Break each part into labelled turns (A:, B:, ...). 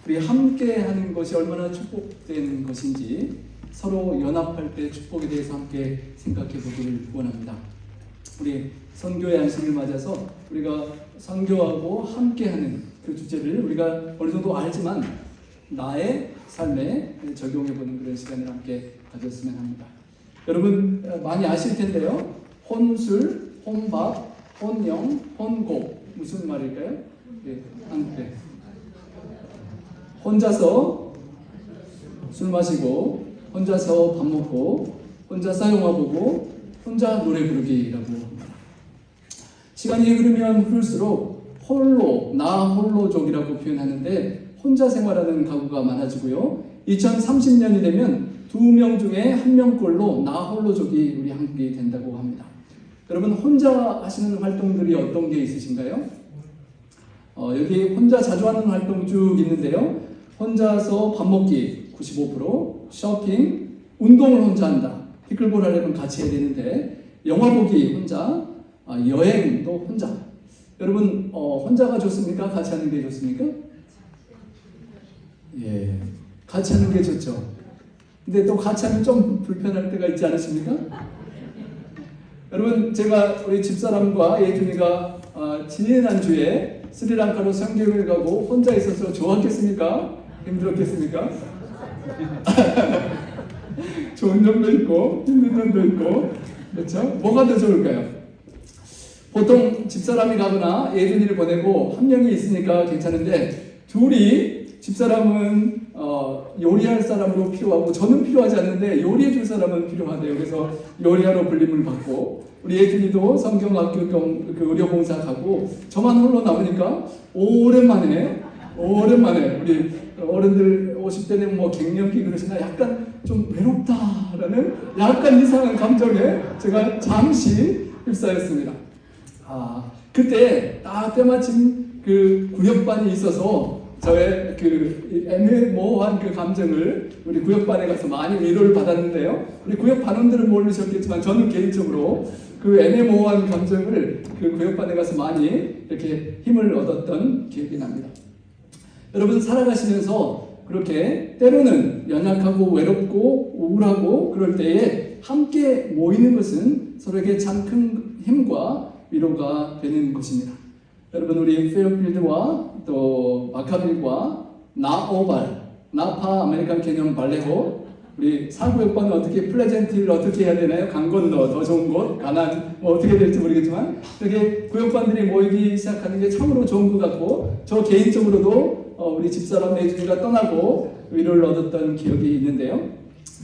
A: 우리 함께 하는 것이 얼마나 축복된 것인지 서로 연합할 때 축복에 대해서 함께 생각해 보기를 원합니다. 우리 선교의 안식을 맞아서 우리가 선교하고 함께하는 그 주제를 우리가 어느 정도 알지만 나의 삶에 적용해보는 그런 시간을 함께 가졌으면 합니다. 여러분 많이 아실 텐데요. 혼술, 혼밥, 혼영, 혼곡 무슨 말일까요? 네, 한국에 혼자서 술 마시고 혼자서 밥 먹고 혼자서 영화 보고 혼자 노래 부르기라고 합니다. 시간이 흐르면 흐를수록 홀로, 나 홀로족이라고 표현하는데 혼자 생활하는 가구가 많아지고요. 2030년이 되면 2명 중에 1명꼴로 나 홀로족이 우리 한국이 된다고 합니다. 여러분 혼자 하시는 활동들이 어떤 게 있으신가요? 여기 혼자 자주 하는 활동 쭉 있는데요. 혼자서 밥 먹기 95%, 쇼핑, 운동을 혼자 한다. 피클볼 하려면 같이 해야 되는데 영화 보기 혼자, 여행도 혼자. 여러분 혼자가 좋습니까? 같이 하는 게 좋습니까? 예, 같이 하는 게 좋죠. 근데 또 같이 하면 좀 불편할 때가 있지 않으십니까? 여러분 제가 우리 집사람과 예준이가 지난주에 스리랑카로 선교를 가고 혼자 있어서 좋았겠습니까? 힘들었겠습니까? 좋은 점도 있고 힘든 점도 있고 그렇죠? 뭐가 더 좋을까요? 보통 집사람이 가거나 예준이를 보내고 한 명이 있으니까 괜찮은데 둘이 집사람은 요리할 사람으로 필요하고 저는 필요하지 않는데 요리해 줄 사람은 필요하대요. 그래서 요리하러 불림을 받고 우리 예준이도 성경학교 그 의료봉사 가고 저만 홀로 남으니까 오랜만에 우리 어른들 50대 되면 뭐 갱년기 그러시나 약간 좀 외롭다라는 약간 이상한 감정에 제가 잠시 휩싸였습니다. 그때 딱 때마침 그 구역반이 있어서 저의 그 애매모호한 그 감정을 우리 구역반에 가서 많이 위로를 받았는데요. 우리 구역반원들은 모르셨겠지만 저는 개인적으로 그 애매모호한 감정을 그 구역반에 가서 많이 이렇게 힘을 얻었던 기억이 납니다. 여러분 살아가시면서 그렇게 때로는 연약하고 외롭고 우울하고 그럴 때에 함께 모이는 것은 서로에게 참 큰 힘과 위로가 되는 것입니다. 여러분 우리 페어필드와 또 마카빌과 나오발, 나파 아메리칸 캐년 발레호 우리 사구역반은 어떻게 플레젠티를 어떻게 해야 되나요? 강건너 더 좋은 곳, 가난 뭐 어떻게 될지 모르겠지만 이렇게 구역반들이 모이기 시작하는 게 참으로 좋은 것 같고 저 개인적으로도 우리 집사람 예준이가 떠나고 위로를 얻었던 기억이 있는데요.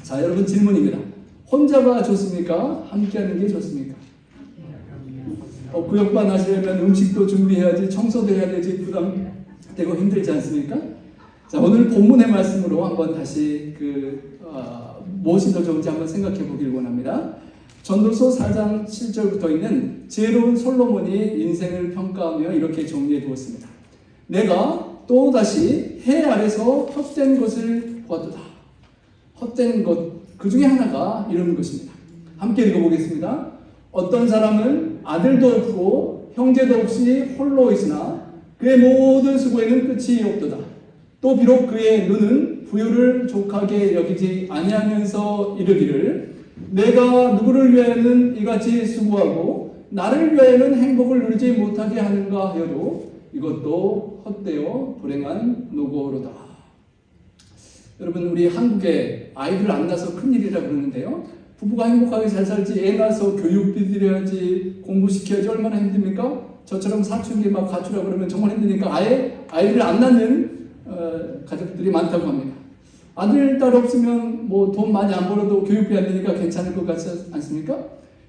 A: 자 여러분 질문입니다. 혼자가 좋습니까? 함께하는 게 좋습니까? 구역반 하시려면 음식도 준비해야지 청소도 해야 되지 부담되고 힘들지 않습니까? 자 오늘 본문의 말씀으로 한번 다시 무엇이 더 좋은지 한번 생각해 보길 원합니다. 전도서 4장 7절부터 있는 지혜로운 솔로몬이 인생을 평가하며 이렇게 정리해 두었습니다. 내가 또다시 해 아래서 헛된 것을 보았도다. 헛된 것 그 중에 하나가 이런 것입니다. 함께 읽어보겠습니다. 어떤 사람은 아들도 없고 형제도 없이 홀로 있으나 그의 모든 수고에는 끝이 없도다. 또 비록 그의 눈은 부유를 족하게 여기지 아니하면서 이르기를 내가 누구를 위하여는 이같이 수고하고 나를 위하여는 행복을 누리지 못하게 하는가 하여도 이것도 헛되어 불행한 노고로다. 여러분 우리 한국에 아이들 안 낳아서 큰일이라 그러는데요. 부부가 행복하게 잘 살지 애 낳아서 교육비 드려야지 공부시켜야지 얼마나 힘듭니까? 저처럼 사춘기 막 가출하고 그러면 정말 힘드니까 아예 아이를 안 낳는 가족들이 많다고 합니다. 아들, 딸 없으면 뭐 돈 많이 안 벌어도 교육비 안 되니까 괜찮을 것 같지 않습니까?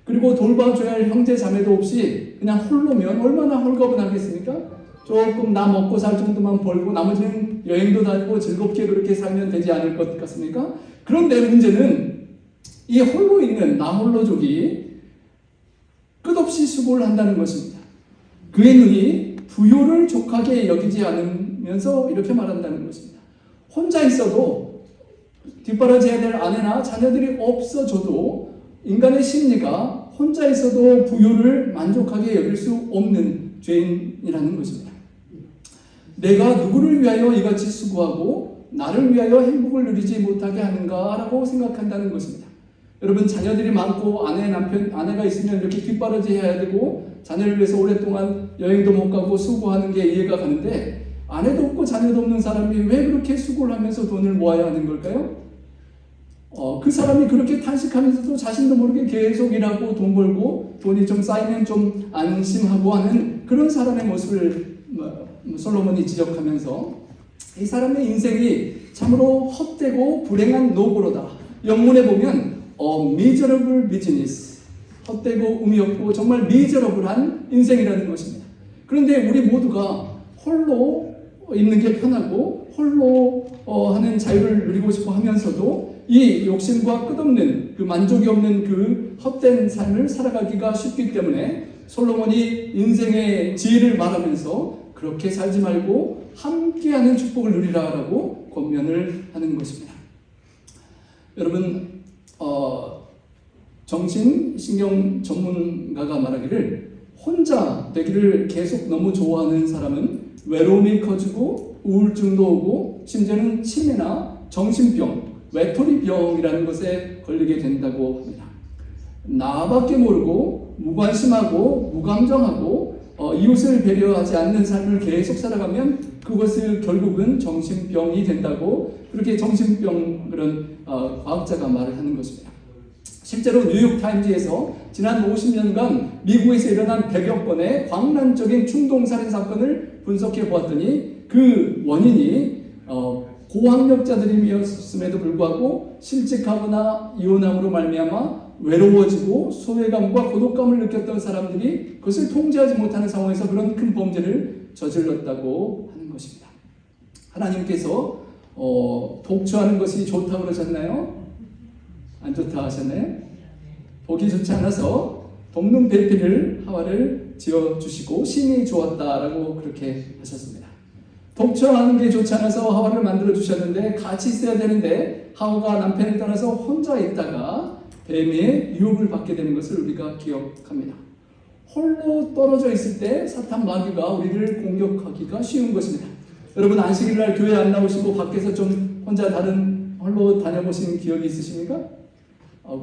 A: 그리고 돌봐줘야 할 형제 자매도 없이 그냥 홀로면 얼마나 홀가분하겠습니까? 조금 나 먹고 살 정도만 벌고 나머지는 여행도 다니고 즐겁게 그렇게 살면 되지 않을 것 같습니까? 그런데 문제는 이 홀로 있는 나 홀로족이 끝없이 수고를 한다는 것입니다. 그의 눈이 부요를 족하게 여기지 않으면서 이렇게 말한다는 것입니다. 혼자 있어도 뒷바라지해야 될 아내나 자녀들이 없어져도 인간의 심리가 혼자 있어도 부요를 만족하게 여길 수 없는 죄인이라는 것입니다. 내가 누구를 위하여 이같이 수고하고 나를 위하여 행복을 누리지 못하게 하는가라고 생각한다는 것입니다. 여러분, 자녀들이 많고 아내가 있으면 이렇게 뒷바라지 해야 되고 자녀를 위해서 오랫동안 여행도 못 가고 수고하는 게 이해가 가는데, 아내도 없고 자녀도 없는 사람이 왜 그렇게 수고를 하면서 돈을 모아야 하는 걸까요? 그 사람이 그렇게 탄식하면서도 자신도 모르게 계속 일하고 돈 벌고 돈이 좀 쌓이면 좀 안심하고 하는 그런 사람의 모습을 솔로몬이 지적하면서, 이 사람의 인생이 참으로 헛되고 불행한 노고로다. 영문에 보면 miserable business, 헛되고 의미 없고 정말 미저러블한 인생이라는 것입니다. 그런데 우리 모두가 홀로 있는 게 편하고 홀로 하는 자유를 누리고 싶어 하면서도 이 욕심과 끝없는 그 만족이 없는 그 헛된 삶을 살아가기가 쉽기 때문에 솔로몬이 인생의 지혜를 말하면서 그렇게 살지 말고 함께하는 축복을 누리라라고 권면을 하는 것입니다. 여러분, 정신신경 전문가가 말하기를 혼자 되기를 계속 너무 좋아하는 사람은 외로움이 커지고 우울증도 오고 심지어는 치매나 정신병, 외톨이병이라는 것에 걸리게 된다고 합니다. 나밖에 모르고 무관심하고 무감정하고 이웃을 배려하지 않는 삶을 계속 살아가면 그것을 결국은 정신병이 된다고, 그렇게 정신병 그런 과학자가 말을 하는 것입니다. 실제로 뉴욕타임즈에서 지난 50년간 미국에서 일어난 100여 건의 광란적인 충동살인 사건을 분석해 보았더니 그 원인이 고학력자들이었음에도 불구하고 실직하거나 이혼함으로 말미암아 외로워지고 소외감과 고독감을 느꼈던 사람들이 그것을 통제하지 못하는 상황에서 그런 큰 범죄를 저질렀다고 하는 것입니다. 하나님께서 독처하는 것이 좋다고 그러셨나요? 안 좋다 하셨나요? 보기 좋지 않아서 돕는 배필을 하와를 지어주시고 심히 좋았다라고 그렇게 하셨습니다. 독처하는 게 좋지 않아서 하와를 만들어 주셨는데 같이 있어야 되는데 하와가 남편을 떠나서 혼자 있다가 뱀의 유혹을 받게 되는 것을 우리가 기억합니다. 홀로 떨어져 있을 때 사탄 마귀가 우리를 공격하기가 쉬운 것입니다. 여러분, 안식일날 교회 안 나오시고 밖에서 좀 혼자 홀로 다녀보신 기억이 있으십니까?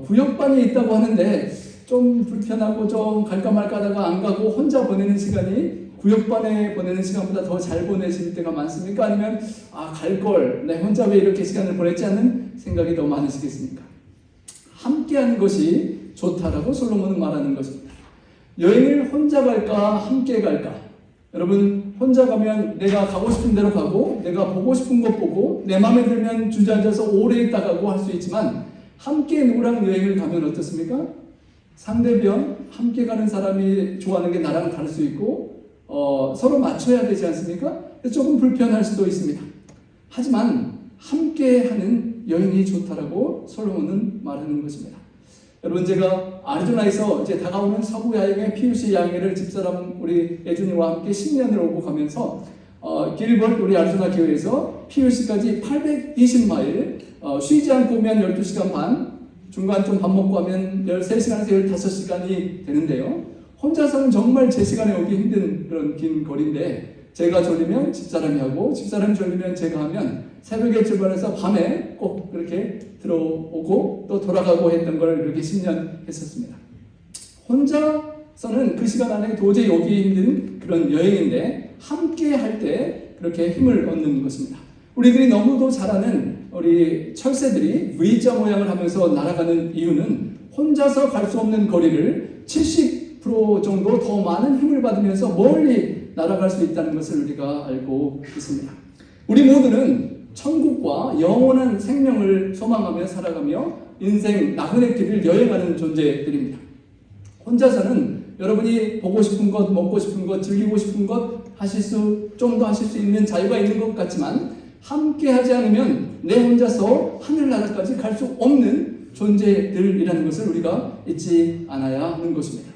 A: 구역반이 있다고 하는데 좀 불편하고 좀 갈까 말까 하다가 안 가고 혼자 보내는 시간이 구역반에 보내는 시간보다 더 잘 보내실 때가 많습니까? 아니면 갈걸, 내 혼자 왜 이렇게 시간을 보냈지 않는 생각이 더 많으시겠습니까? 함께하는 것이 좋다라고 솔로몬은 말하는 것입니다. 여행을 혼자 갈까 함께 갈까? 여러분, 혼자 가면 내가 가고 싶은 대로 가고 내가 보고 싶은 것 보고 내 마음에 들면 주저앉아서 오래 있다 가고 할 수 있지만, 함께 누구랑 여행을 가면 어떻습니까? 상대편, 함께 가는 사람이 좋아하는 게 나랑 다를 수 있고 서로 맞춰야 되지 않습니까? 조금 불편할 수도 있습니다. 하지만 함께하는 여행이 좋다라고 솔로몬은 말하는 것입니다. 여러분, 제가 아리조나에서 이제 다가오는 서부 야행의 PUC 야행회를 집사람 우리 예준이와 함께 10년을 오고 가면서 길버트 우리 아리조나 교회에서 PUC까지 820마일, 쉬지 않고 오면 12시간 반, 중간 좀 밥 먹고 하면 13시간에서 15시간이 되는데요. 혼자서는 정말 제 시간에 오기 힘든 그런 긴 거리인데, 제가 졸리면 집사람이 하고 집사람이 졸리면 제가 하면 새벽에 출발해서 밤에 꼭 그렇게 들어오고 또 돌아가고 했던 걸 이렇게 10년 했었습니다. 혼자서는 그 시간 안에 도저히 오기 힘든 그런 여행인데, 함께 할 때 그렇게 힘을 얻는 것입니다. 우리들이 너무도 잘 아는 우리 철새들이 V자 모양을 하면서 날아가는 이유는 혼자서 갈 수 없는 거리를 70% 정도 더 많은 힘을 받으면서 멀리 날아갈 수 있다는 것을 우리가 알고 있습니다. 우리 모두는 천국과 영원한 생명을 소망하며 살아가며 인생 나그네 길을 여행하는 존재들입니다. 혼자서는 여러분이 보고 싶은 것, 먹고 싶은 것, 즐기고 싶은 것 좀 더 하실 수 있는 자유가 있는 것 같지만, 함께 하지 않으면 내 혼자서 하늘나라까지 갈 수 없는 존재들이라는 것을 우리가 잊지 않아야 하는 것입니다.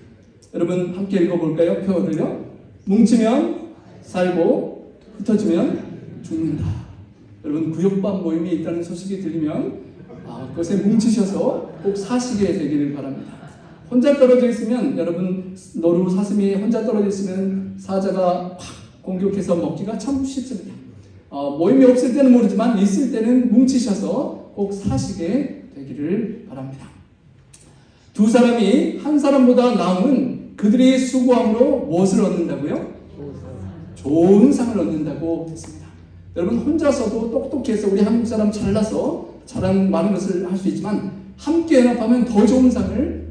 A: 여러분, 함께 읽어볼까요? 표를요. 뭉치면 살고 흩어지면 죽는다. 여러분, 구역반 모임이 있다는 소식이 들리면 그것에 뭉치셔서 꼭 사시게 되기를 바랍니다. 혼자 떨어져 있으면, 여러분, 노루 사슴이 혼자 떨어져 있으면 사자가 확 공격해서 먹기가 참 쉽습니다. 모임이 없을 때는 모르지만 있을 때는 뭉치셔서 꼭 사시게 되기를 바랍니다. 두 사람이 한 사람보다 나음은 그들이 수고함으로 무엇을 얻는다고요? 좋은 상을 얻는다고 했습니다. 여러분, 혼자서도 똑똑해서 우리 한국 사람 잘나서 잘하는 많은 것을 할 수 있지만 함께 연합하면 더 좋은 상을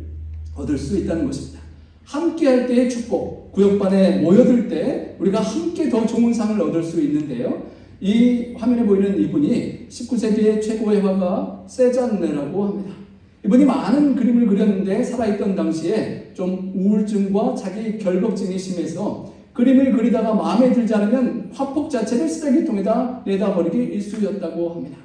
A: 얻을 수 있다는 것입니다. 함께 할 때의 축복, 구역반에 모여들 때 우리가 함께 더 좋은 상을 얻을 수 있는데요. 이 화면에 보이는 이분이 19세기의 최고의 화가 세잔네라고 합니다. 이분이 많은 그림을 그렸는데 살아있던 당시에 좀 우울증과 자기 결벽증이 심해서 그림을 그리다가 마음에 들지 않으면 화폭 자체를 쓰레기통에다 내다버리기 일쑤였다고 합니다.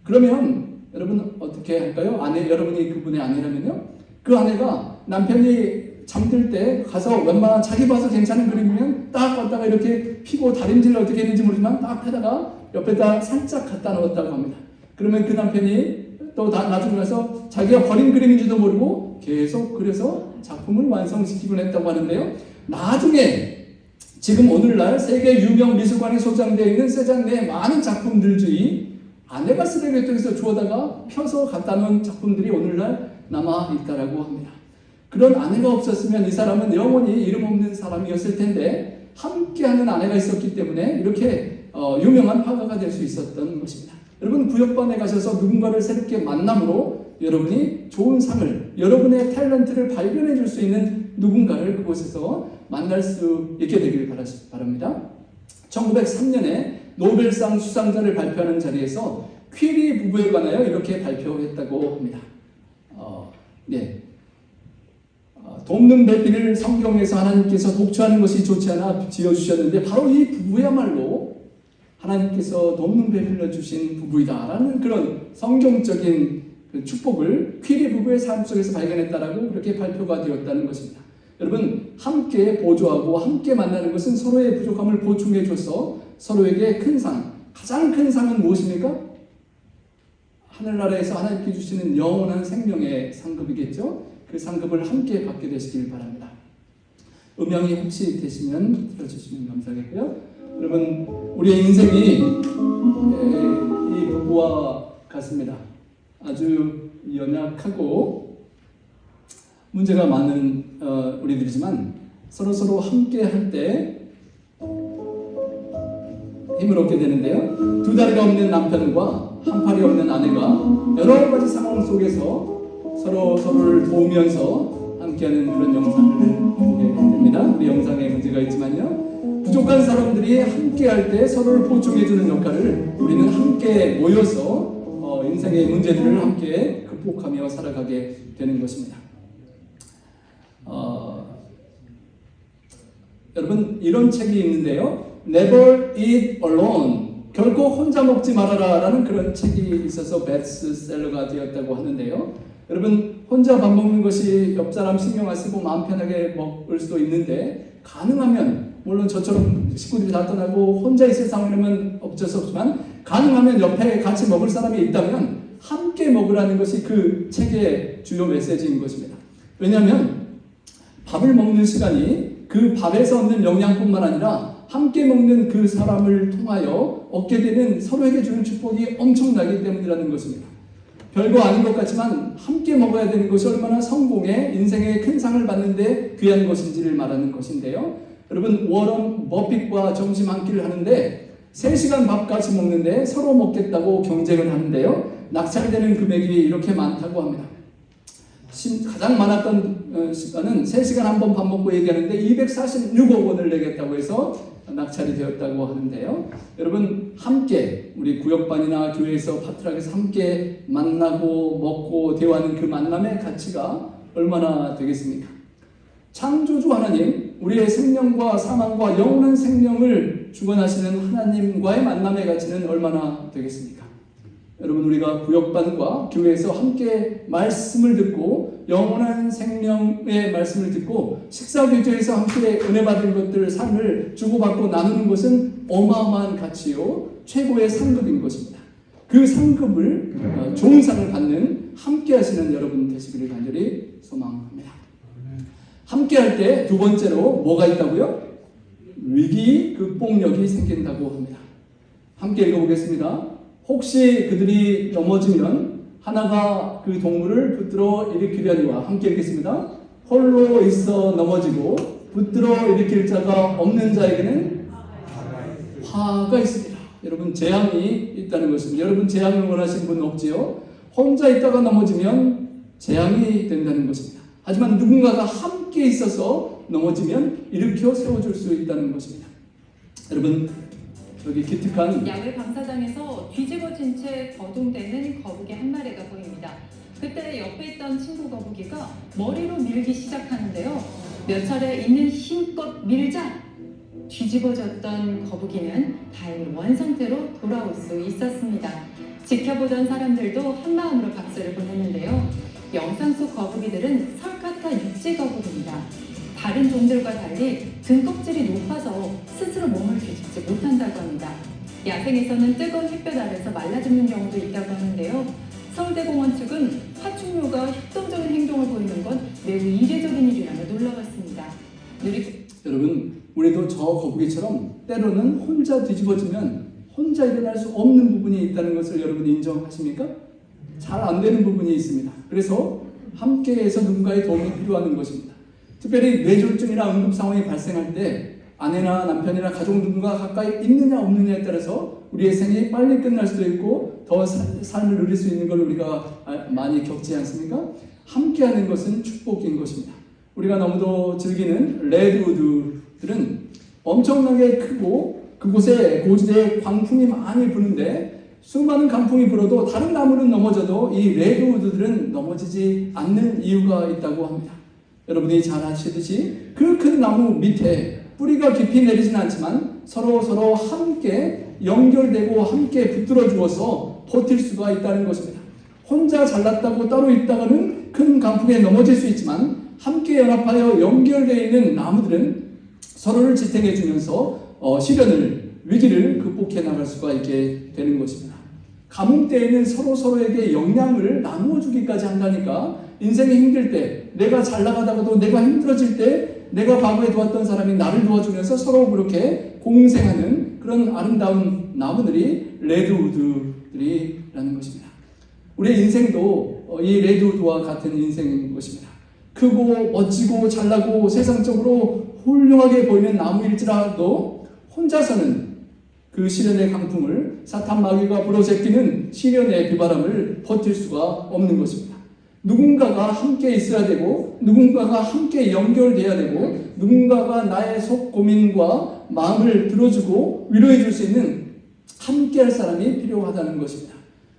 A: 그러면 여러분 어떻게 할까요? 여러분이 그분의 아내라면요, 그 아내가 남편이 잠들 때 가서 웬만한 자기 봐서 괜찮은 그림이면 딱 걷다가 이렇게 피고 다림질을 어떻게 했는지 모르지만 딱 펴다가 옆에다 살짝 갖다 넣었다고 합니다. 그러면 그 남편이 또 나중에 가서 자기가 버린 그림인지도 모르고 계속 그려서 작품을 완성시키곤 했다고 하는데요. 나중에 지금 오늘날 세계 유명 미술관에 소장되어 있는 세잔네의 많은 작품들 중에 아내가 쓰레기통에서 주워다가 펴서 갖다 놓은 작품들이 오늘날 남아있다라고 합니다. 그런 아내가 없었으면 이 사람은 영원히 이름 없는 사람이었을 텐데 함께하는 아내가 있었기 때문에 이렇게 유명한 화가가 될 수 있었던 것입니다. 여러분, 구역반에 가셔서 누군가를 새롭게 만남으로 여러분이 좋은 상을, 여러분의 탤런트를 발견해 줄 수 있는 누군가를 그곳에서 만날 수 있게 되길 바랍니다. 1903년에 노벨상 수상자를 발표하는 자리에서 퀴리 부부에 관하여 이렇게 발표했다고 합니다. 돕는 배필을 성경에서 하나님께서 독초하는 것이 좋지 않아 지어주셨는데 바로 이 부부야말로 하나님께서 돕는 배필로 주신 부부이다라는 그런 성경적인 축복을 퀴리 부부의 삶 속에서 발견했다라고 그렇게 발표가 되었다는 것입니다. 여러분, 함께 보조하고 함께 만나는 것은 서로의 부족함을 보충해줘서 서로에게 큰 상, 가장 큰 상은 무엇입니까? 하늘나라에서 하나님께 주시는 영원한 생명의 상급이겠죠. 그 상급을 함께 받게 되시길 바랍니다. 음향이 혹시 되시면 들어주시면 감사하겠고요. 여러분, 우리의 인생이 이 부부와 같습니다. 아주 연약하고 문제가 많은 우리들이지만 서로 함께 할 때 힘을 얻게 되는데요. 두 다리가 없는 남편과 한 팔이 없는 아내가 여러 가지 상황 속에서 서로를 도우면서 함께하는 그런 영상을 보게 됩니다. 우리 영상에 문제가 있지만요. 부족한 사람들이 함께할 때 서로를 보충해주는 역할을 우리는 함께 모여서 인생의 문제들을 함께 극복하며 살아가게 되는 것입니다. 여러분, 이런 책이 있는데요. Never Eat Alone, 결코 혼자 먹지 말아라 라는 그런 책이 있어서 베스트셀러가 되었다고 하는데요. 여러분, 혼자 밥 먹는 것이 옆 사람 신경 안 쓰고 마음 편하게 먹을 수도 있는데 가능하면, 물론 저처럼 식구들이 다 떠나고 혼자 있을 상황이라면 어쩔 수 없지만 가능하면 옆에 같이 먹을 사람이 있다면 함께 먹으라는 것이 그 책의 주요 메시지인 것입니다. 왜냐하면 밥을 먹는 시간이 그 밥에서 얻는 영양뿐만 아니라 함께 먹는 그 사람을 통하여 얻게 되는, 서로에게 주는 축복이 엄청나기 때문이라는 것입니다. 별거 아닌 것 같지만 함께 먹어야 되는 것이 얼마나 성공의 인생의 큰 상을 받는데 귀한 것인지를 말하는 것인데요. 여러분, 워런 버핏과 점심 한 끼를 하는데 3시간 밥 같이 먹는데 서로 먹겠다고 경쟁을 하는데요. 낙찰되는 금액이 이렇게 많다고 합니다. 가장 많았던 시간은 3시간 한 번 밥 먹고 얘기하는데 246억 원을 내겠다고 해서 낙찰이 되었다고 하는데요. 여러분, 함께 우리 구역반이나 교회에서 파트락에서 함께 만나고 먹고 대화하는 그 만남의 가치가 얼마나 되겠습니까? 창조주 하나님, 우리의 생명과 사망과 영원한 생명을 주관하시는 하나님과의 만남의 가치는 얼마나 되겠습니까? 여러분, 우리가 구역반과 교회에서 함께 말씀을 듣고 영원한 생명의 말씀을 듣고 식사교제에서 함께 은혜 받은 것들, 삶을 주고받고 나누는 것은 어마어마한 가치요 최고의 상급인 것입니다. 그 상급을, 좋은 상을 받는 함께 하시는 여러분 되시기를 간절히 소망합니다. 함께 할 때 두 번째로 뭐가 있다고요? 위기 극복력이 생긴다고 합니다. 함께 읽어보겠습니다. 혹시 그들이 넘어지면 하나가 그 동물을 붙들어 일으키려니와, 함께 읽겠습니다. 홀로 있어 넘어지고 붙들어 일으킬 자가 없는 자에게는 화가 있습니다. 여러분, 재앙이 있다는 것입니다. 여러분, 재앙을 원하시는 분 없지요? 혼자 있다가 넘어지면 재앙이 된다는 것입니다. 하지만 누군가가 함께 있어서 넘어지면 일으켜 세워줄 수 있다는 것입니다. 여러분, 여기 기특한
B: 야외 방사장에서 뒤집어진 채 거동되는 거북이 한 마리가 보입니다. 그때 옆에 있던 친구 거북이가 머리로 밀기 시작하는데요. 몇 차례 있는 힘껏 밀자 뒤집어졌던 거북이는 다행히 원상태로 돌아올 수 있었습니다. 지켜보던 사람들도 한마음으로 박수를 보냈는데요. 영상 속 거북이들은 설카타 육지 거북이입니다. 다른 종들과 달리 등껍질이 높아서 스스로 몸을 뒤집지 못한다고 합니다. 야생에서는 뜨거운 햇볕 아래서 말라 죽는 경우도 있다고 하는데요. 서울대공원 측은 파충류가 협동적인 행동을 보이는 건 매우 이례적인 일이라며 놀라웠습니다.
A: 여러분, 우리도 저 거북이처럼 때로는 혼자 뒤집어지면 혼자 일어날 수 없는 부분이 있다는 것을 여러분 인정하십니까? 잘 안 되는 부분이 있습니다. 그래서 함께해서 누군가의 도움이 필요한 것입니다. 특별히 뇌졸중이나 응급 상황이 발생할 때 아내나 남편이나 가족 누군가 가까이 있느냐 없느냐에 따라서 우리의 생이 빨리 끝날 수도 있고 더 삶을 누릴 수 있는 걸 우리가 많이 겪지 않습니까? 함께하는 것은 축복인 것입니다. 우리가 너무도 즐기는 레드우드들은 엄청나게 크고 그곳에 고지대에 광풍이 많이 부는데 수많은 강풍이 불어도 다른 나무는 넘어져도 이 레드우드들은 넘어지지 않는 이유가 있다고 합니다. 여러분이 잘 아시듯이 그 큰 나무 밑에 뿌리가 깊이 내리진 않지만 서로 함께 연결되고 함께 붙들어 주어서 버틸 수가 있다는 것입니다. 혼자 잘났다고 따로 있다가는 큰 강풍에 넘어질 수 있지만 함께 연합하여 연결되어 있는 나무들은 서로를 지탱해 주면서 시련을, 위기를 극복해 나갈 수가 있게 되는 것입니다. 가뭄 때에는 서로에게 영향을 나누어 주기까지 한다니까. 인생이 힘들 때, 내가 잘 나가다가도 내가 힘들어질 때 내가 과거에 도왔던 사람이 나를 도와주면서 서로 그렇게 공생하는 그런 아름다운 나무들이 레드우드들이라는 것입니다. 우리의 인생도 이 레드우드와 같은 인생인 것입니다. 크고 멋지고 잘나고 세상적으로 훌륭하게 보이는 나무일지라도 혼자서는 그 시련의 강풍을 사탄 마귀가 불어제끼는 시련의 비바람을 버틸 수가 없는 것입니다. 누군가가 함께 있어야 되고 누군가가 함께 연결돼야 되고 누군가가 나의 속 고민과 마음을 들어주고 위로해 줄 수 있는 함께할 사람이 필요하다는 것입니다.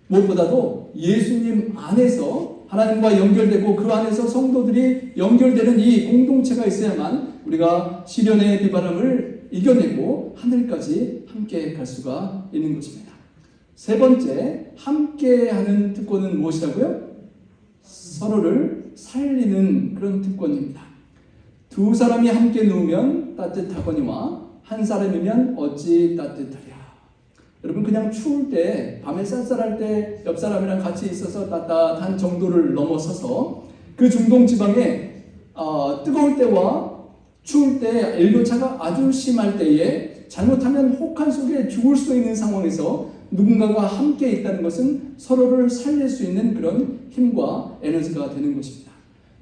A: 무엇보다도 예수님 안에서 하나님과 연결되고 그 안에서 성도들이 연결되는 이 공동체가 있어야만 우리가 시련의 비바람을 이겨내고 하늘까지 함께 갈 수가 있는 것입니다. 세 번째, 함께하는 특권은 무엇이라고요? 서로를 살리는 그런 특권입니다. 두 사람이 함께 누우면 따뜻하거니와 한 사람이면 어찌 따뜻하랴. 여러분, 그냥 추울 때, 밤에 쌀쌀할 때 옆 사람이랑 같이 있어서 따뜻한 정도를 넘어서서 그 중동 지방에 뜨거울 때와 추울 때 일교차가 아주 심할 때에 잘못하면 혹한 속에 죽을 수 있는 상황에서 누군가가 함께 있다는 것은 서로를 살릴 수 있는 그런 힘과 에너지가 되는 것입니다.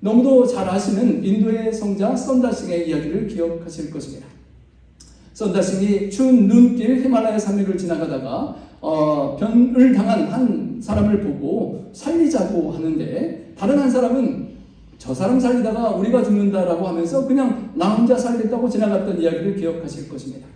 A: 너무도 잘 아시는 인도의 성자 선다싱의 이야기를 기억하실 것입니다. 선다싱이 추운 눈길 히말라야 산맥을 지나가다가 변을 당한 한 사람을 보고 살리자고 하는데 다른 한 사람은 저 사람 살리다가 우리가 죽는다라고 하면서 그냥 나 혼자 살겠다고 지나갔던 이야기를 기억하실 것입니다.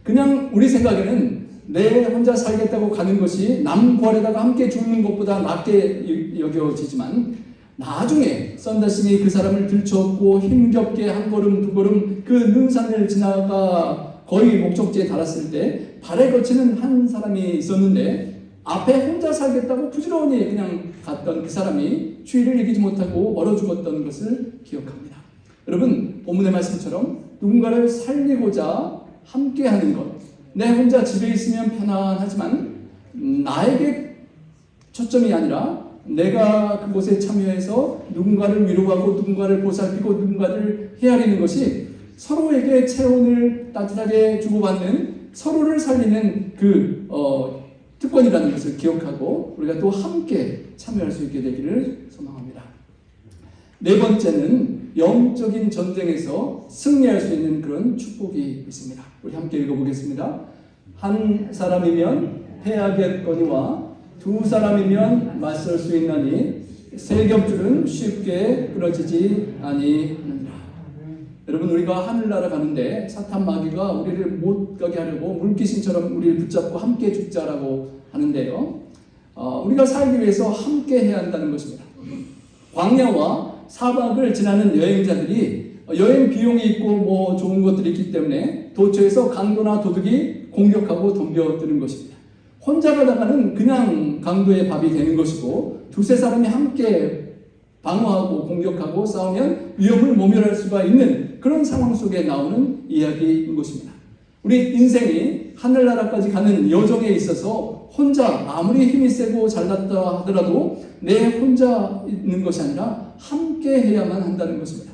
A: 그냥 우리 생각에는 내 혼자 살겠다고 가는 것이 남 구하려다가 함께 죽는 것보다 낫게 여겨지지만 나중에 선다싱이 그 사람을 들쳐업고 힘겹게 한 걸음 두 걸음 그 눈산을 지나가 거의 목적지에 달았을 때 발에 거치는 한 사람이 있었는데 앞에 혼자 살겠다고 부지런히 그냥 갔던 그 사람이 추위를 이기지 못하고 얼어 죽었던 것을 기억합니다. 여러분, 본문의 말씀처럼 누군가를 살리고자 함께하는 것, 내 혼자 집에 있으면 편안하지만 나에게 초점이 아니라 내가 그곳에 참여해서 누군가를 위로하고 누군가를 보살피고 누군가를 헤아리는 것이 서로에게 체온을 따뜻하게 주고받는 서로를 살리는 그 특권이라는 것을 기억하고 우리가 또 함께 참여할 수 있게 되기를 소망합니다. 네 번째는 영적인 전쟁에서 승리할 수 있는 그런 축복이 있습니다. 우리 함께 읽어보겠습니다. 한 사람이면 패하겠거니와 두 사람이면 맞설 수 있나니 세 겹줄은 쉽게 끊어지지 아니하느니라. 여러분, 우리가 하늘나라 가는데 사탄 마귀가 우리를 못 가게 하려고 물귀신처럼 우리를 붙잡고 함께 죽자라고 하는데요. 우리가 살기 위해서 함께 해야 한다는 것입니다. 광야와 사막을 지나는 여행자들이 여행 비용이 있고 뭐 좋은 것들이 있기 때문에 도처에서 강도나 도둑이 공격하고 덤벼드는 것입니다. 혼자 가다가는 그냥 강도의 밥이 되는 것이고 두세 사람이 함께 방어하고 공격하고 싸우면 위협을 모면할 수가 있는 그런 상황 속에 나오는 이야기인 것입니다. 우리 인생이 하늘나라까지 가는 여정에 있어서 혼자 아무리 힘이 세고 잘났다 하더라도 내 혼자 있는 것이 아니라 함께 해야만 한다는 것입니다.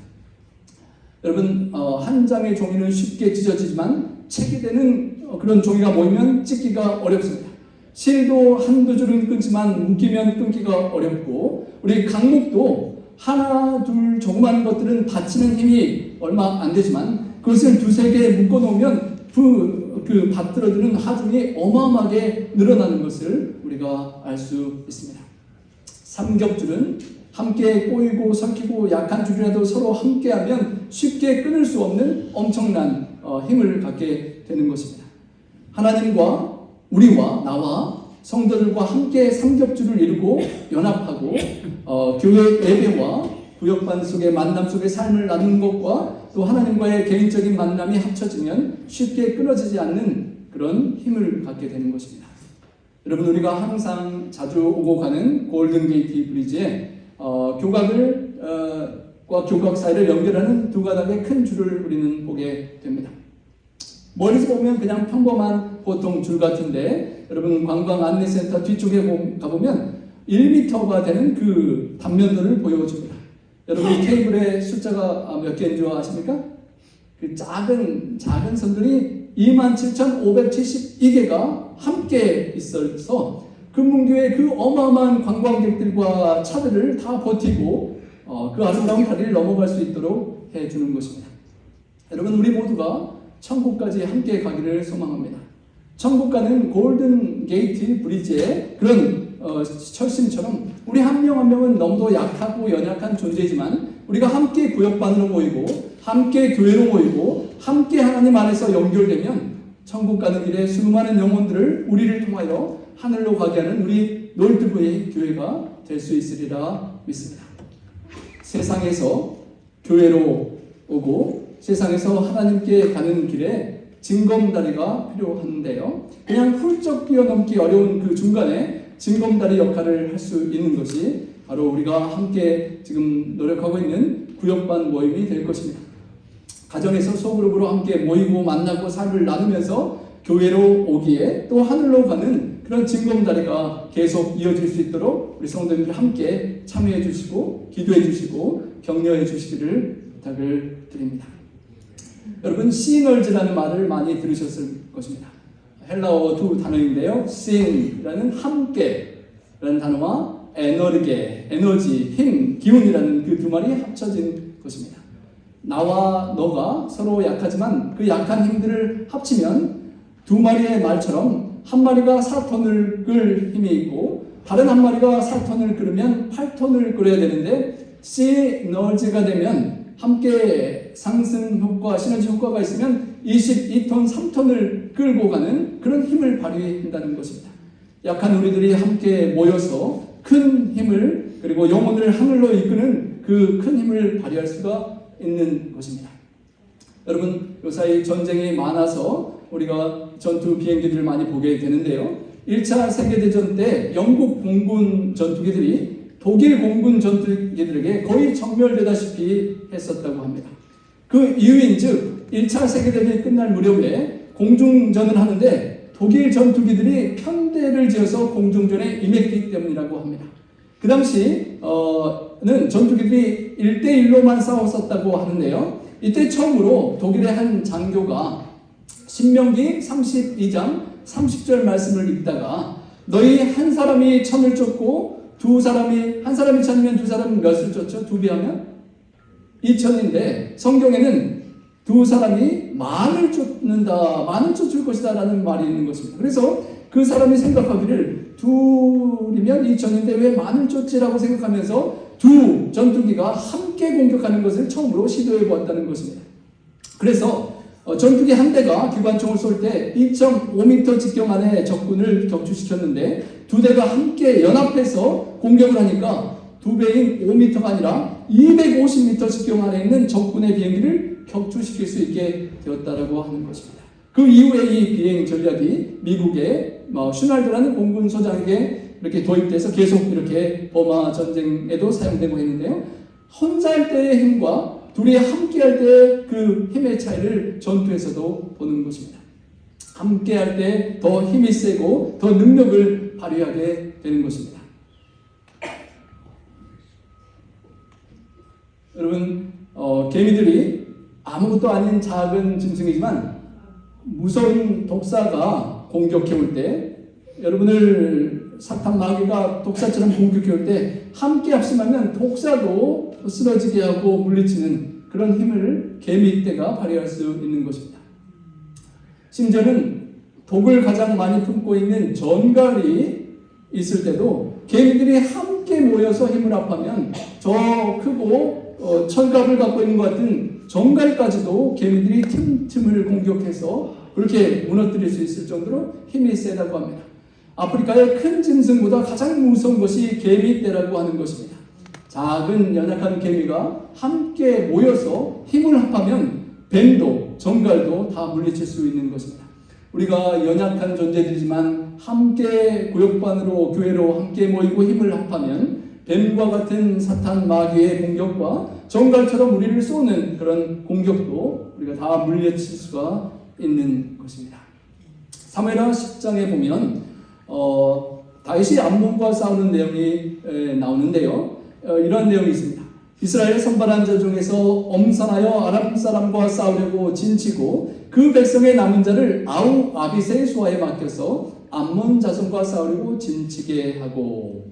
A: 여러분, 한 장의 종이는 쉽게 찢어지지만 책이 되는 그런 종이가 모이면 찢기가 어렵습니다. 실도 한두 줄은 끊지만 묶이면 끊기가 어렵고 우리 강목도 하나 둘 조그만 것들은 받치는 힘이 얼마 안 되지만 그것을 두세 개 묶어 놓으면 그 받들어주는 하중이 어마어마하게 늘어나는 것을 우리가 알 수 있습니다. 삼겹줄은 함께 꼬이고 섞이고 약한 줄이라도 서로 함께하면 쉽게 끊을 수 없는 엄청난 힘을 갖게 되는 것입니다. 하나님과 우리와 나와 성도들과 함께 삼겹줄을 이루고 연합하고 교회 예배와 구역반 속의 만남 속의 삶을 나누는 것과 또 하나님과의 개인적인 만남이 합쳐지면 쉽게 끊어지지 않는 그런 힘을 갖게 되는 것입니다. 여러분, 우리가 항상 자주 오고 가는 골든게이트 브리지에 교각을 과 교각 사이를 연결하는 두 가닥의 큰 줄을 우리는 보게 됩니다. 멀리서 보면 그냥 평범한 보통 줄 같은데 여러분, 관광 안내센터 뒤쪽에 가보면 1m가 되는 그 단면들을 보여줍니다. 여러분, 케이블의 숫자가 몇 개인 줄 아십니까? 그 작은 선들이 27,572개가 함께 있어서 금문교의 그 어마어마한 관광객들과 차들을 다 버티고 그 아름다운 다리를 넘어갈 수 있도록 해주는 것입니다. 여러분, 우리 모두가 천국까지 함께 가기를 소망합니다. 천국 가는 골든 게이트 브리지의 그런 철심처럼 우리 한 명 한 명은 너무도 약하고 연약한 존재이지만 우리가 함께 구역반으로 모이고 함께 교회로 모이고 함께 하나님 안에서 연결되면 천국 가는 길에 수많은 영혼들을 우리를 통하여 하늘로 가게 하는 우리 놀드브의 교회가 될 수 있으리라 믿습니다. 세상에서 교회로 오고 세상에서 하나님께 가는 길에 징검다리가 필요한데요. 그냥 훌쩍 뛰어넘기 어려운 그 중간에 징검다리 역할을 할 수 있는 것이 바로 우리가 함께 지금 노력하고 있는 구역반 모임이 될 것입니다. 가정에서 소그룹으로 함께 모이고 만나고 삶을 나누면서 교회로 오기에 또 하늘로 가는 그런 징검다리가 계속 이어질 수 있도록 우리 성도님들 함께 참여해 주시고 기도해 주시고 격려해 주시기를 부탁을 드립니다. 여러분, 시너지라는 말을 많이 들으셨을 것입니다. 헬라어 두 단어인데요. 신이라는 함께라는 단어와 에너르게, 에너지, 힘, 기운이라는 그 두 말이 합쳐진 것입니다. 나와 너가 서로 약하지만 그 약한 힘들을 합치면 두 마리의 말처럼 한 마리가 4톤을 끌 힘이 있고 다른 한 마리가 4톤을 끌으면 8톤을 끌어야 되는데 시너지가 되면 함께 상승 효과, 시너지 효과가 있으면 22톤, 3톤을 끌고 가는 그런 힘을 발휘한다는 것입니다. 약한 우리들이 함께 모여서 큰 힘을 그리고 영혼을 하늘로 이끄는 그 큰 힘을 발휘할 수가 있는 것입니다. 여러분, 요사이 전쟁이 많아서 우리가 전투 비행기들을 많이 보게 되는데요. 1차 세계대전 때 영국 공군 전투기들이 독일 공군 전투기들에게 거의 정멸되다시피 했었다고 합니다. 그 이유인즉 1차 세계대전이 끝날 무렵에 공중전을 하는데 독일 전투기들이 편대를 지어서 공중전에 임했기 때문이라고 합니다. 그 당시는 전투기들이 1대1로만 싸웠었다고 하는데요. 이때 처음으로 독일의 한 장교가 신명기 32장 30절 말씀을 읽다가 너희 한 사람이 천을 쫓고 한 사람이 천이면 두 사람은 몇을 쫓죠? 두 배하면 2천인데 성경에는 두 사람이 만을 쫓는다, 만을 쫓을 것이다 라는 말이 있는 것입니다. 그래서 그 사람이 생각하기를 둘이면 2천인데 왜 만을 쫓지라고 생각하면서 두 전투기가 함께 공격하는 것을 처음으로 시도해 보았다는 것입니다. 그래서 전투기 한 대가 기관총을 쏠 때 2.5m 직경 안에 적군을 격추시켰는데 두 대가 함께 연합해서 공격을 하니까 두 배인 5m가 아니라 250m 직경 안에 있는 적군의 비행기를 격추시킬 수 있게 되었다라고 하는 것입니다. 그 이후에 이 비행 전략이 미국의 슈날드라는 공군 소장에게 이렇게 도입돼서 계속 이렇게 버마 전쟁에도 사용되고 있는데요. 혼자 할 때의 힘과 둘이 함께 할 때 그 힘의 차이를 전투에서도 보는 것입니다. 함께 할 때 더 힘이 세고 더 능력을 발휘하게 되는 것입니다. 여러분, 개미들이 아무것도 아닌 작은 짐승이지만 무서운 독사가 공격해 올 때, 여러분을 사탄 마귀가 독사처럼 공격해 올 때 함께 합심하면 독사도 쓰러지게 하고 물리치는 그런 힘을 개미떼가 발휘할 수 있는 것입니다. 심지어는 독을 가장 많이 품고 있는 전갈이 있을 때도 개미들이 함께 모여서 힘을 합하면 저 크고 철갑을 갖고 있는 것 같은 전갈까지도 개미들이 틈틈을 공격해서 그렇게 무너뜨릴 수 있을 정도로 힘이 세다고 합니다. 아프리카의 큰 짐승보다 가장 무서운 것이 개미떼라고 하는 것입니다. 작은 연약한 개미가 함께 모여서 힘을 합하면 뱀도 정갈도 다 물리칠 수 있는 것입니다. 우리가 연약한 존재들이지만 함께 구역반으로 교회로 함께 모이고 힘을 합하면 뱀과 같은 사탄 마귀의 공격과 정갈처럼 우리를 쏘는 그런 공격도 우리가 다 물리칠 수가 있는 것입니다. 사무엘하 10장에 보면 다윗이 암몬과 싸우는 내용이 나오는데요. 이런 내용이 있습니다. 이스라엘 선발한 자 중에서 엄선하여 아람 사람과 싸우려고 진치고 그 백성의 남은 자를 아우 아비새의 수하에 맡겨서 암몬 자손과 싸우려고 진치게 하고,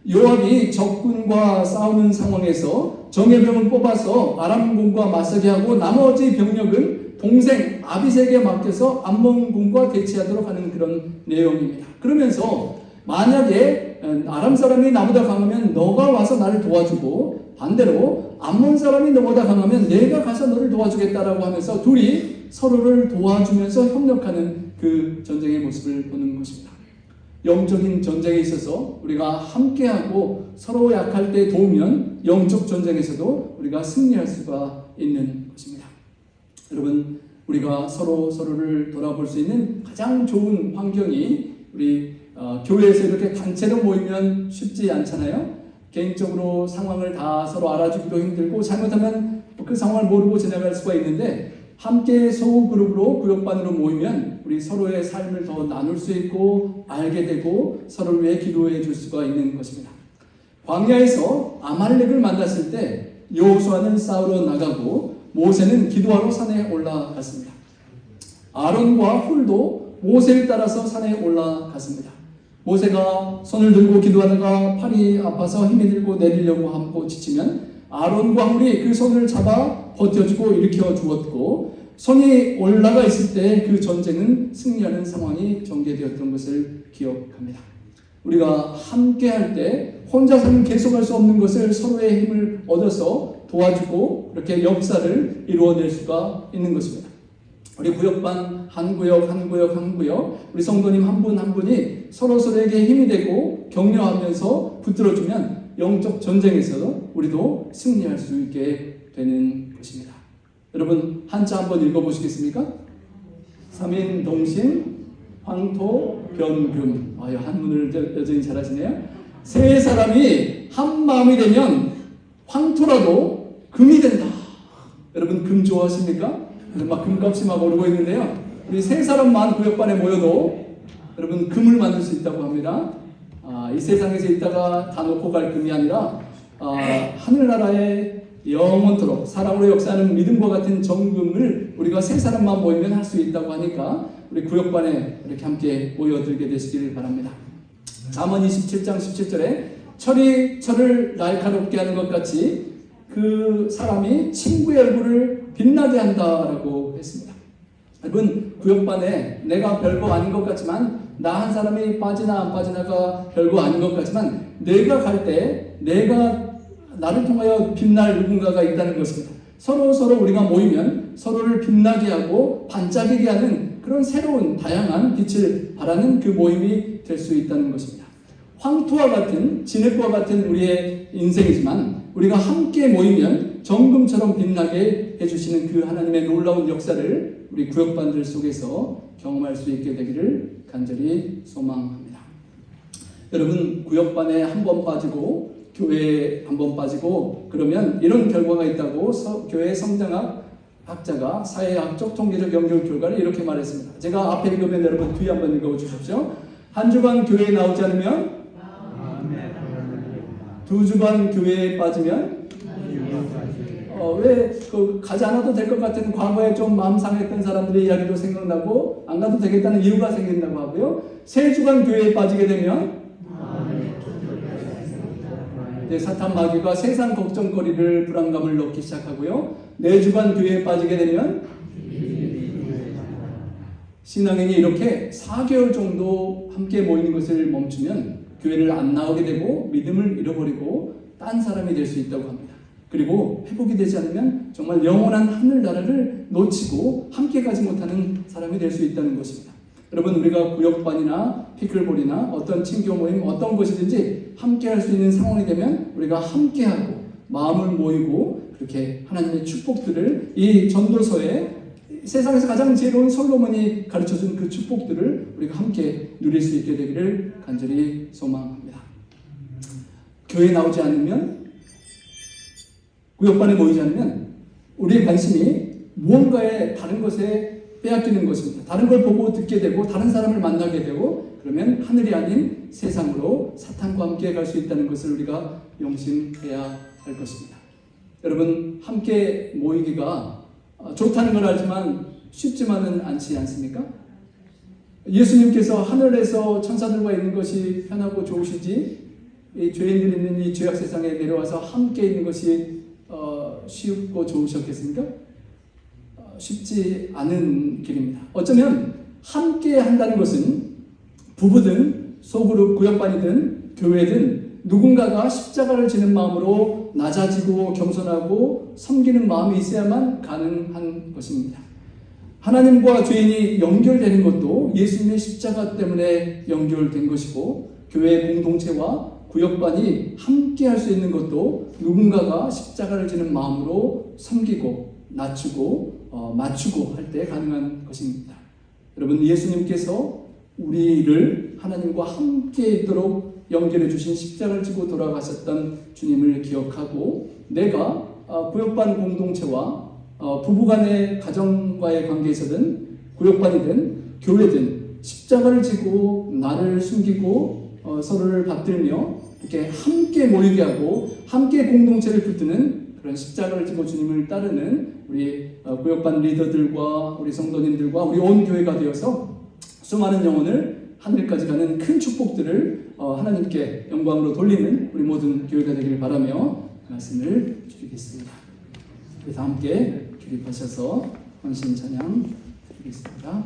A: 요압이 적군과 싸우는 상황에서 정예병을 뽑아서 아람군과 맞서게 하고 나머지 병력은 동생 아비새에게 맡겨서 암몬군과 대치하도록 하는 그런 내용입니다. 그러면서 만약에 아람 사람이 나보다 강하면 너가 와서 나를 도와주고 반대로 암몬 사람이 너보다 강하면 내가 가서 너를 도와주겠다라고 하면서 둘이 서로를 도와주면서 협력하는 그 전쟁의 모습을 보는 것입니다. 영적인 전쟁에 있어서 우리가 함께하고 서로 약할 때 도우면 영적 전쟁에서도 우리가 승리할 수가 있는 것입니다. 여러분, 우리가 서로를 돌아볼 수 있는 가장 좋은 환경이 우리 교회에서 이렇게 단체로 모이면 쉽지 않잖아요. 개인적으로 상황을 다 서로 알아주기도 힘들고 잘못하면 그 상황을 모르고 지나갈 수가 있는데 함께 소그룹으로 구역반으로 모이면 우리 서로의 삶을 더 나눌 수 있고 알게 되고 서로를 위해 기도해 줄 수가 있는 것입니다. 광야에서 아말렉을 만났을 때 여호수아는 싸우러 나가고 모세는 기도하러 산에 올라갔습니다. 아론과 훌도 모세를 따라서 산에 올라갔습니다. 모세가 손을 들고 기도하다가 팔이 아파서 힘이 들고 내리려고 하고 지치면 아론과 훌이 그 손을 잡아 버텨주고 일으켜 주었고, 손이 올라가 있을 때 그 전쟁은 승리하는 상황이 전개되었던 것을 기억합니다. 우리가 함께 할 때 혼자서는 계속할 수 없는 것을 서로의 힘을 얻어서 도와주고 이렇게 역사를 이루어낼 수가 있는 것입니다. 우리 구역반 한 구역 우리 성도님 한 분 한 분이 서로에게 힘이 되고 격려하면서 붙들어주면 영적 전쟁에서도 우리도 승리할 수 있게 되는 것입니다. 여러분, 한자 한번 읽어보시겠습니까? 삼인 동신 황토 변금. 한문을 여전히 잘하시네요. 세 사람이 한 마음이 되면 황토라도 금이 된다. 여러분, 금 좋아하십니까? 막 금값이 막 오르고 있는데요. 우리 세 사람만 구역반에 모여도 여러분 금을 만들 수 있다고 합니다. 이 세상에서 있다가 다 놓고 갈 금이 아니라 하늘나라의 영원토록 사랑으로 역사하는 믿음과 같은 정금을 우리가 세 사람만 모이면 할 수 있다고 하니까 우리 구역반에 이렇게 함께 모여들게 되시기를 바랍니다. 잠언 27장 17절에 철이 철을 날카롭게 하는 것 같이 그 사람이 친구의 얼굴을 빛나게 한다라고 했습니다. 여러분, 구역반에 내가 별거 아닌 것 같지만 나 한 사람이 빠지나 안 빠지나가 별거 아닌 것 같지만 내가 갈 때 내가 나를 통하여 빛날 누군가가 있다는 것입니다. 서로 우리가 모이면 서로를 빛나게 하고 반짝이게 하는 그런 새로운 다양한 빛을 발하는 그 모임이 될 수 있다는 것입니다. 황토와 같은 진흙과 같은 우리의 인생이지만 우리가 함께 모이면 정금처럼 빛나게 해주시는 그 하나님의 놀라운 역사를 우리 구역반들 속에서 경험할 수 있게 되기를 간절히 소망합니다. 여러분, 구역반에 한 번 빠지고 교회에 한 번 빠지고 그러면 이런 결과가 있다고 교회 성장학 학자가 사회학적 통계적 연구 결과를 이렇게 말했습니다. 제가 앞에 읽으면 여러분 뒤에 한번 읽어주십시오. 한 주간 교회에 나오지 않으면, 두 주간 교회에 빠지면, 왜 가지 않아도 될 것 같은 과거에 좀 마음 상했던 사람들의 이야기도 생각나고 안 가도 되겠다는 이유가 생긴다고 하고요. 세 주간 교회에 빠지게 되면 사탄 마귀가 세상 걱정거리를 불안감을 넣기 시작하고요. 4주간 교회에 빠지게 되면 신앙인이 이렇게 4개월 정도 함께 모이는 것을 멈추면 교회를 안 나오게 되고 믿음을 잃어버리고 딴 사람이 될 수 있다고 합니다. 그리고 회복이 되지 않으면 정말 영원한 하늘나라를 놓치고 함께 가지 못하는 사람이 될 수 있다는 것입니다. 여러분, 우리가 구역반이나 피클볼이나 어떤 친교 모임 어떤 것이든지 함께 할 수 있는 상황이 되면 우리가 함께하고 마음을 모이고 그렇게 하나님의 축복들을 이 전도서에 세상에서 가장 지혜로운 솔로몬이 가르쳐준 그 축복들을 우리가 함께 누릴 수 있게 되기를 간절히 소망합니다. 교회에 나오지 않으면, 구역반에 모이지 않으면 우리의 관심이 무언가에 다른 것에 빼앗기는 것입니다. 다른 걸 보고 듣게 되고 다른 사람을 만나게 되고 그러면 하늘이 아닌 세상으로 사탄과 함께 갈 수 있다는 것을 우리가 명심해야 할 것입니다. 여러분, 함께 모이기가 좋다는 걸 알지만 쉽지만은 않지 않습니까? 예수님께서 하늘에서 천사들과 있는 것이 편하고 좋으시지 이 죄인들이 있는 이 죄악 세상에 내려와서 함께 있는 것이 쉽고 좋으셨겠습니까? 쉽지 않은 길입니다. 어쩌면 함께 한다는 것은 부부든 소그룹 구역반이든 교회든 누군가가 십자가를 지는 마음으로 낮아지고 겸손하고 섬기는 마음이 있어야만 가능한 것입니다. 하나님과 죄인이 연결되는 것도 예수님의 십자가 때문에 연결된 것이고 교회 공동체와 구역반이 함께 할 수 있는 것도 누군가가 십자가를 지는 마음으로 섬기고 낮추고 맞추고 할 때 가능한 것입니다. 여러분, 예수님께서 우리를 하나님과 함께 있도록 연결해 주신 십자가를 지고 돌아가셨던 주님을 기억하고 내가 구역반 공동체와 부부간의 가정과의 관계에서든 구역반이든 교회든 십자가를 지고 나를 숨기고 서로를 받들며 이렇게 함께 모이게 하고 함께 공동체를 붙드는 그런 십자가를 지고 주님을 따르는 우리 구역반 리더들과 우리 성도님들과 우리 온 교회가 되어서 수많은 영혼을 하늘까지 가는 큰 축복들을 하나님께 영광으로 돌리는 우리 모든 교회가 되기를 바라며 말씀을 드리겠습니다. 그래서 함께 주립하셔서 헌신 찬양 드리겠습니다.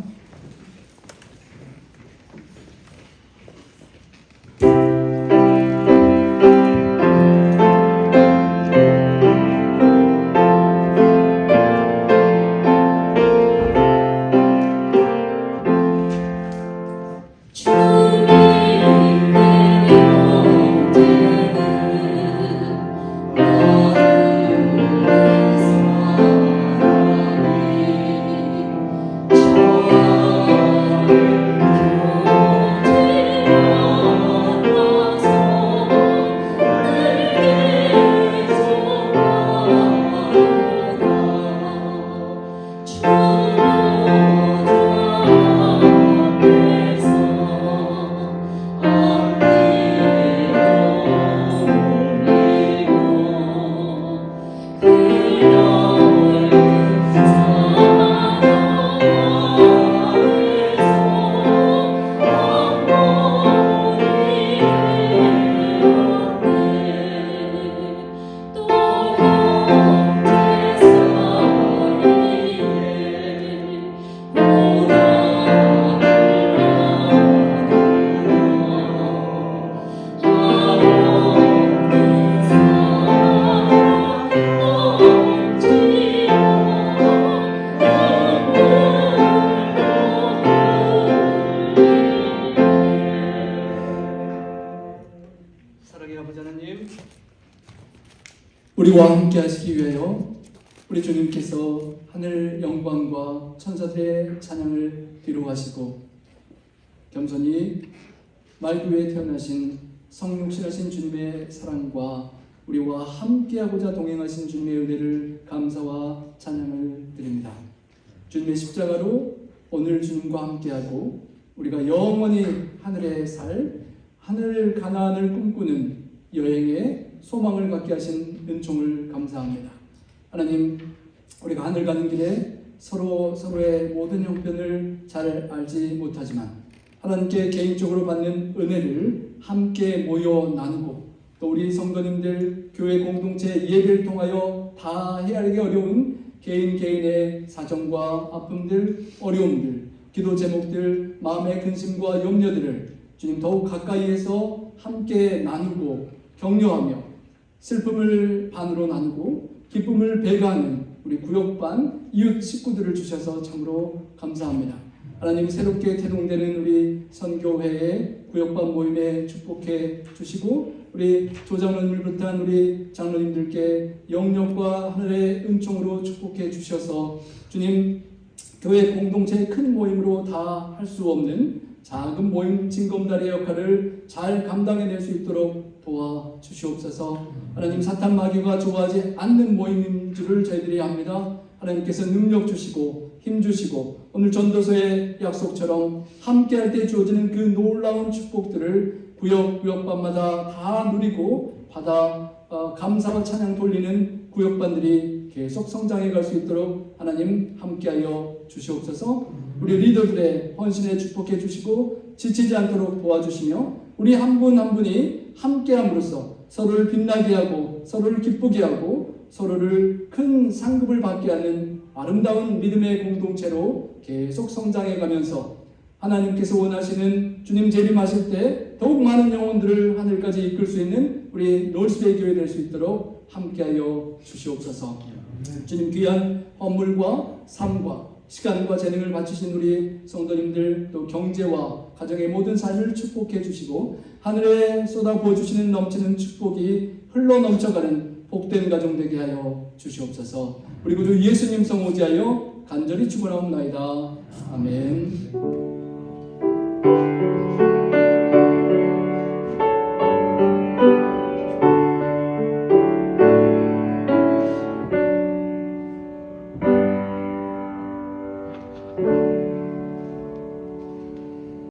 C: Oh
A: 아버지 하나님, 우리와 함께 하시기 위하여 우리 주님께서 하늘 영광과 천사들의 찬양을 뒤로하시고 겸손히 말구에 태어나신 성육신하신 주님의 사랑과 우리와 함께하고자 동행하신 주님의 은혜를 감사와 찬양을 드립니다. 주님의 십자가로 오늘 주님과 함께하고 우리가 영원히 하늘에 살 하늘 가나안을 꿈꾸는 여행의 소망을 갖게 하신 은총을 감사합니다. 하나님, 우리가 하늘 가는 길에 서로의 모든 형편을 잘 알지 못하지만 하나님께 개인적으로 받는 은혜를 함께 모여 나누고 또 우리 성도님들 교회 공동체 예배를 통하여 다 헤아리기 어려운 개인의 사정과 아픔들, 어려움들, 기도 제목들, 마음의 근심과 염려들을 주님 더욱 가까이에서 함께 나누고 격려하며 슬픔을 반으로 나누고 기쁨을 배가하는 우리 구역반 이웃 식구들을 주셔서 참으로 감사합니다. 하나님, 새롭게 태동되는 우리 선교회의 구역반 모임에 축복해 주시고 우리 조장로님을 비롯한 우리 장로님들께 영역과 하늘의 은총으로 축복해 주셔서 주님, 교회 공동체의 큰 모임으로 다 할 수 없는 작은 모임 징검다리의 역할을 잘 감당해낼 수 있도록 도와주시옵소서. 하나님, 사탄 마귀가 좋아하지 않는 모임인 줄을 저희들이 압니다. 하나님께서 능력 주시고 힘 주시고 오늘 전도서의 약속처럼 함께할 때 주어지는 그 놀라운 축복들을 구역반마다 다 누리고 받아 감사와 찬양 돌리는 구역반들이 계속 성장해 갈 수 있도록 하나님 함께하여 주시옵소서. 우리 리더들의 헌신에 축복해 주시고 지치지 않도록 도와주시며 우리 한 분 한 분이 함께함으로써 서로를 빛나게 하고 서로를 기쁘게 하고 서로를 큰 상급을 받게 하는 아름다운 믿음의 공동체로 계속 성장해 가면서 하나님께서 원하시는 주님 재림하실 때 더욱 많은 영혼들을 하늘까지 이끌 수 있는 우리 롤스베이 교회 될 수 있도록 함께하여 주시옵소서. 주님, 귀한 헌물과 삶과 시간과 재능을 바치신 우리 성도님들, 또 경제와 가정의 모든 삶을 축복해 주시고 하늘에 쏟아부어 주시는 넘치는 축복이 흘러 넘쳐가는 복된 가정 되게 하여 주시옵소서. 우리 구주 예수님 성 오지하여 간절히 축원하옵나이다. 아멘.